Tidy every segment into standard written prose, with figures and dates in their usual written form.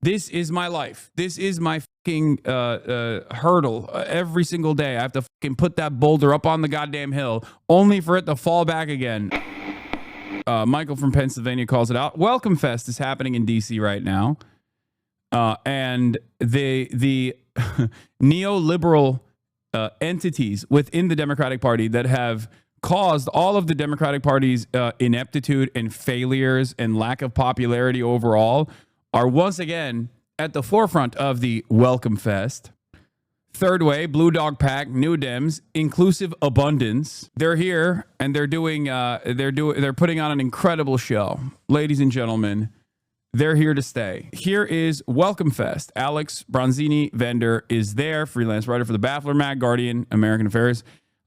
This is my life. This is my fucking hurdle. Every single day, I have to fucking put that boulder up on the goddamn hill, only for it to fall back again. Michael from Pennsylvania calls it out. welcomefest is happening in D.C. right now. And the neoliberal entities within the Democratic Party that have caused all of the Democratic Party's ineptitude and failures and lack of popularity overall are once again at the forefront of the Welcome Fest. Third Way, Blue Dog Pack, New Dems, Inclusive Abundance. They're here and they're putting on an incredible show. Ladies and gentlemen, they're here to stay. Here is Welcome Fest. Alex Bronzini Vendor is there, freelance writer for the Baffler Mag, Guardian, American Affairs.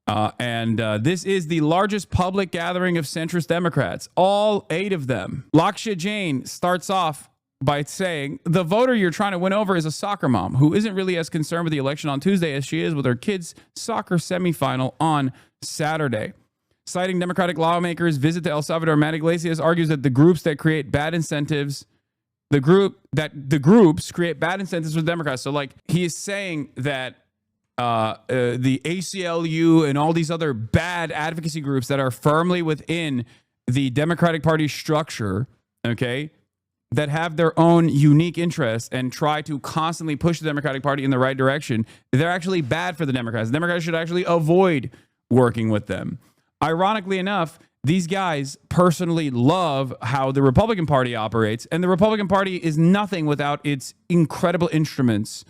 And this is the largest public gathering of centrist Democrats, all 8 of them. Laksha Jain starts off by saying, the voter you're trying to win over is a soccer mom who isn't really as concerned with the election on Tuesday as she is with her kids' soccer semifinal on Saturday. Citing Democratic lawmakers' visit to El Salvador, Matt Iglesias argues that the groups create bad incentives for Democrats. So, like, he is saying that the ACLU and all these other bad advocacy groups that are firmly within the Democratic Party structure, okay, that have their own unique interests and try to constantly push the Democratic Party in the right direction, they're actually bad for the Democrats. The Democrats should actually avoid working with them. Ironically enough, these guys personally love how the Republican Party operates, and the Republican Party is nothing without its incredible instruments,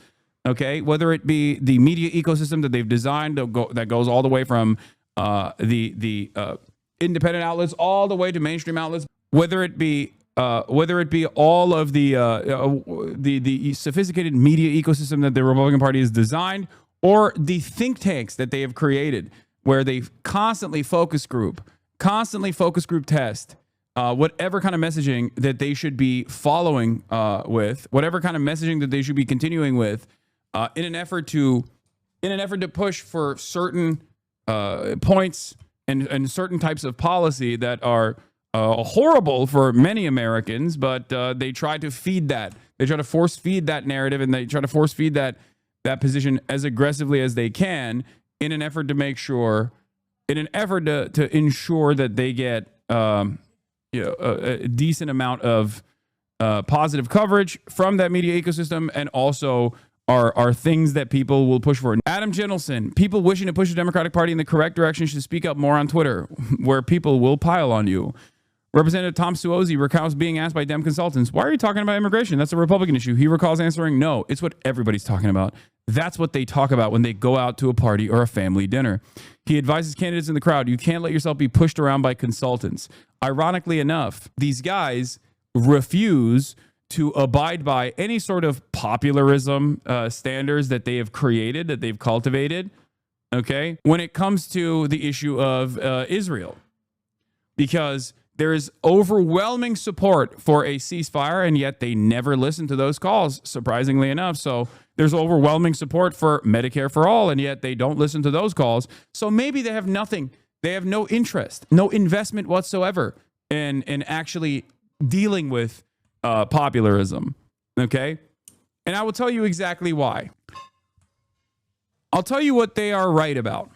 okay? Whether it be the media ecosystem that they've designed that goes all the way from the independent outlets all the way to mainstream outlets, whether it be all of the sophisticated media ecosystem that the Republican Party has designed, or the think tanks that they have created, where they constantly focus group test whatever kind of messaging that they should be following with, whatever kind of messaging that they should be continuing with, in an effort to push for certain points and certain types of policy that are horrible for many Americans, but they try to feed that. They try to force feed that narrative, and they try to force feed that position as aggressively as they can in an effort to make sure, to ensure that they get a decent amount of positive coverage from that media ecosystem, and also are things that people will push for. Adam Gentleson, people wishing to push the Democratic Party in the correct direction should speak up more on Twitter, where people will pile on you. Representative Tom Suozzi recounts being asked by Dem consultants, why are you talking about immigration? That's a Republican issue. He recalls answering, no, it's what everybody's talking about. That's what they talk about when they go out to a party or a family dinner. He advises candidates in the crowd, you can't let yourself be pushed around by consultants. Ironically enough, these guys refuse to abide by any sort of popularism standards that they have created, that they've cultivated, okay, when it comes to the issue of Israel. Because there is overwhelming support for a ceasefire, and yet they never listen to those calls, surprisingly enough. So there's overwhelming support for Medicare for all, and yet they don't listen to those calls. So maybe they have nothing. They have no interest, no investment whatsoever in actually dealing with popularism, okay? And I will tell you exactly why. I'll tell you what they are right about.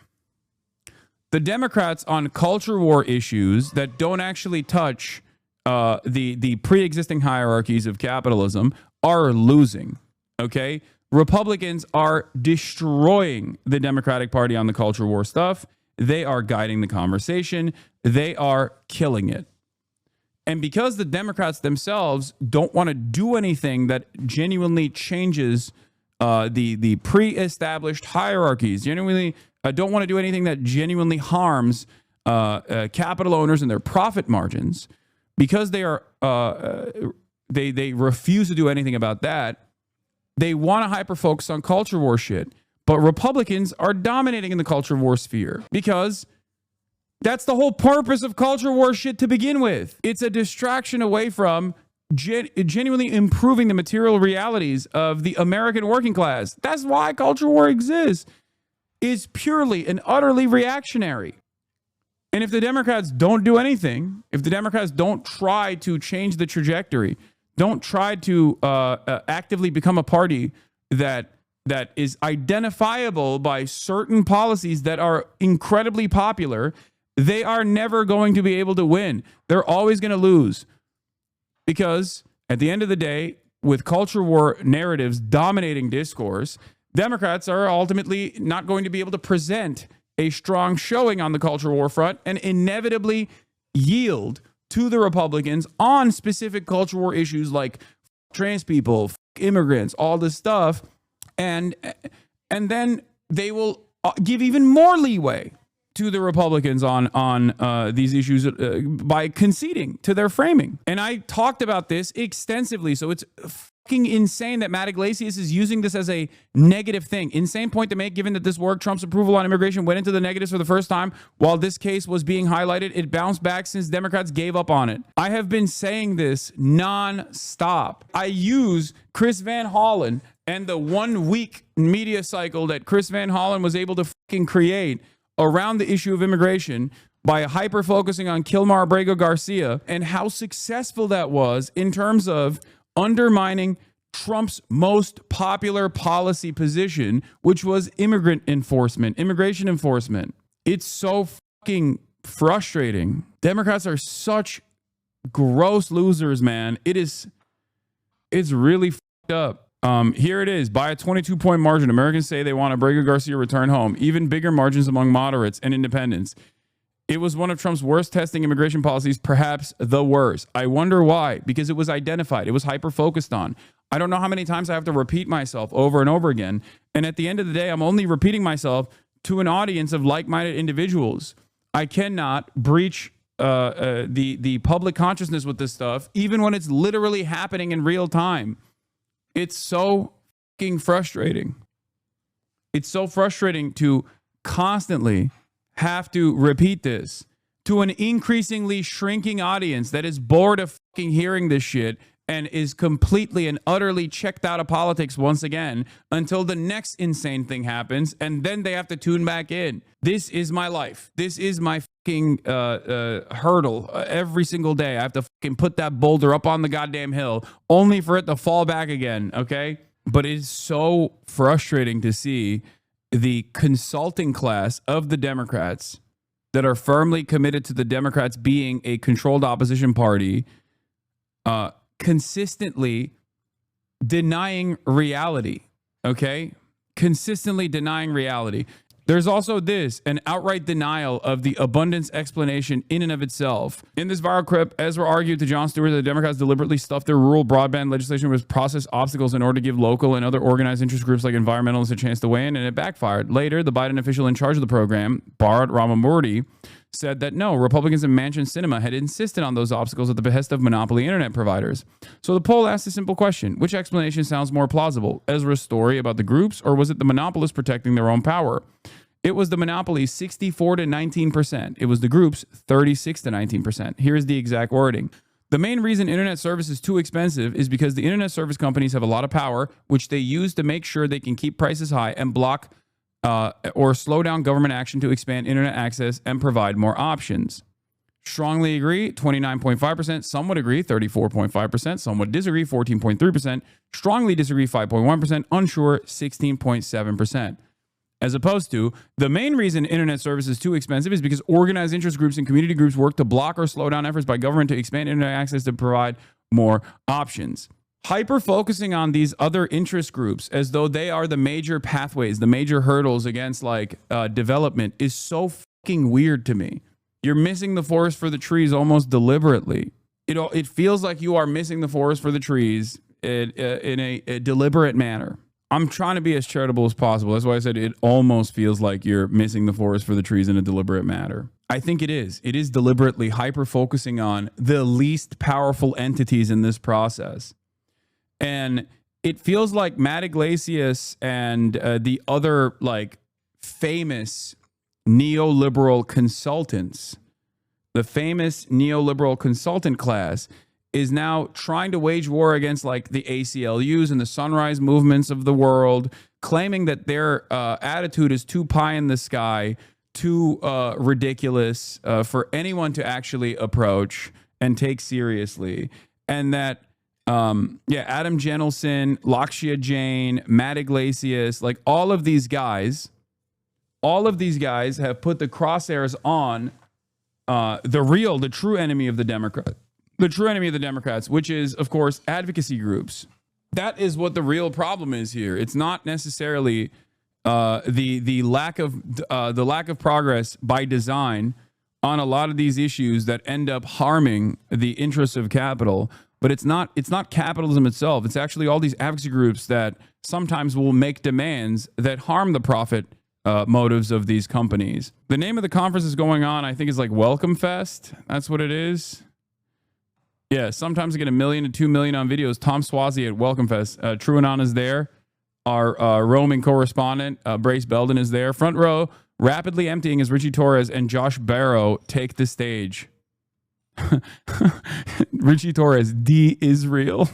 The Democrats on culture war issues that don't actually touch the pre-existing hierarchies of capitalism are losing, okay? Republicans are destroying the Democratic Party on the culture war stuff. They are guiding the conversation. They are killing it. And because the Democrats themselves don't want to do anything that genuinely changes the pre-established hierarchies, genuinely don't want to do anything that genuinely harms capital owners and their profit margins, because they are they refuse to do anything about that. They want to hyper focus on culture war shit, but Republicans are dominating in the culture war sphere because that's the whole purpose of culture war shit to begin with. It's a distraction away from genuinely improving the material realities of the American working class. That's why culture war exists. Is purely and utterly reactionary. And if the Democrats don't do anything, if the Democrats don't try to change the trajectory, Don't try to actively become a party that is identifiable by certain policies that are incredibly popular. They are never going to be able to win. They're always going to lose, because at the end of the day, with culture war narratives dominating discourse, Democrats are ultimately not going to be able to present a strong showing on the culture war front and inevitably yield to the Republicans on specific culture war issues like trans people, immigrants, all this stuff. And then they will give even more leeway to the Republicans on these issues by conceding to their framing. And I talked about this extensively. So it's fucking insane that Matt Iglesias is using this as a negative thing. Insane point to make, given that this work, Trump's approval on immigration, went into the negatives for the first time while this case was being highlighted. It bounced back since Democrats gave up on it. I have been saying this non-stop. I use Chris Van Hollen and the 1 week media cycle that Chris Van Hollen was able to fucking create around the issue of immigration by hyper-focusing on Kilmar Abrego Garcia and how successful that was in terms of undermining Trump's most popular policy position, which was immigration enforcement. It's so fucking frustrating. Democrats are such gross losers, man. It's really fucked up. Here it is. By a 22-point margin, Americans say they want Abrego Garcia return home. Even bigger margins among moderates and independents. It was one of Trump's worst testing immigration policies, perhaps the worst. I wonder why. Because it was identified. It was hyper-focused on. I don't know how many times I have to repeat myself over and over again. And at the end of the day, I'm only repeating myself to an audience of like-minded individuals. I cannot breach the public consciousness with this stuff, even when it's literally happening in real time. It's so fucking frustrating. It's so frustrating to constantly have to repeat this to an increasingly shrinking audience that is bored of fucking hearing this shit and is completely and utterly checked out of politics once again until the next insane thing happens, and then they have to tune back in. This is my life. This is my fucking hurdle. Every single day I have to fucking put that boulder up on the goddamn hill only for it to fall back again, okay? But it's so frustrating to see the consulting class of the Democrats that are firmly committed to the Democrats being a controlled opposition party consistently denying reality, okay? Consistently denying reality. There's also this, an outright denial of the abundance explanation in and of itself. In this viral clip, Ezra argued to Jon Stewart that the Democrats deliberately stuffed their rural broadband legislation with process obstacles in order to give local and other organized interest groups like environmentalists a chance to weigh in, and it backfired. Later, the Biden official in charge of the program, Bharat Ramamurthy, said that no, Republicans in Manchin Cinema had insisted on those obstacles at the behest of monopoly internet providers. So the poll asked a simple question: which explanation sounds more plausible? Ezra's story about the groups, or was it the monopolists protecting their own power? It was the monopolies 64 to 19%. It was the groups 36 to 19%. Here's the exact wording. The main reason internet service is too expensive is because the internet service companies have a lot of power, which they use to make sure they can keep prices high and block or slow down government action to expand internet access and provide more options. Strongly agree, 29.5%. Some would agree, 34.5%. Some would disagree, 14.3%. Strongly disagree, 5.1%. Unsure, 16.7%. As opposed to, the main reason internet service is too expensive is because organized interest groups and community groups work to block or slow down efforts by government to expand internet access to provide more options. Hyper-focusing on these other interest groups as though they are the major pathways, the major hurdles against development is so fucking weird to me. You're missing the forest for the trees almost deliberately. It feels like you are missing the forest for the trees in a deliberate manner. I'm trying to be as charitable as possible. That's why I said it almost feels like you're missing the forest for the trees in a deliberate manner. I think it is. It is deliberately hyper-focusing on the least powerful entities in this process. And it feels like Matt Iglesias and the other famous neoliberal consultants, the famous neoliberal consultant class, is now trying to wage war against the ACLUs and the sunrise movements of the world, claiming that their attitude is too pie in the sky, too ridiculous for anyone to actually approach and take seriously, and that Adam Jenelson, Lakshya Jain, Matt Iglesias, like all of these guys have put the crosshairs on the true enemy of the Democrats, which is, of course, advocacy groups. That is what the real problem is here. It's not necessarily the lack of progress by design on a lot of these issues that end up harming the interests of capital. But it's not capitalism itself. It's actually all these advocacy groups that sometimes will make demands that harm the profit motives of these companies. The name of the conference is going on, I think, is like welcomefest. That's what it is. Yeah, sometimes I get 1 million to 2 million on videos. Tom Swazi at welcomefest. Truanon is there. Our roaming correspondent, Brace Belden, is there. Front row, rapidly emptying as Richie Torres and Josh Barrow take the stage. Richie Torres, D Israel.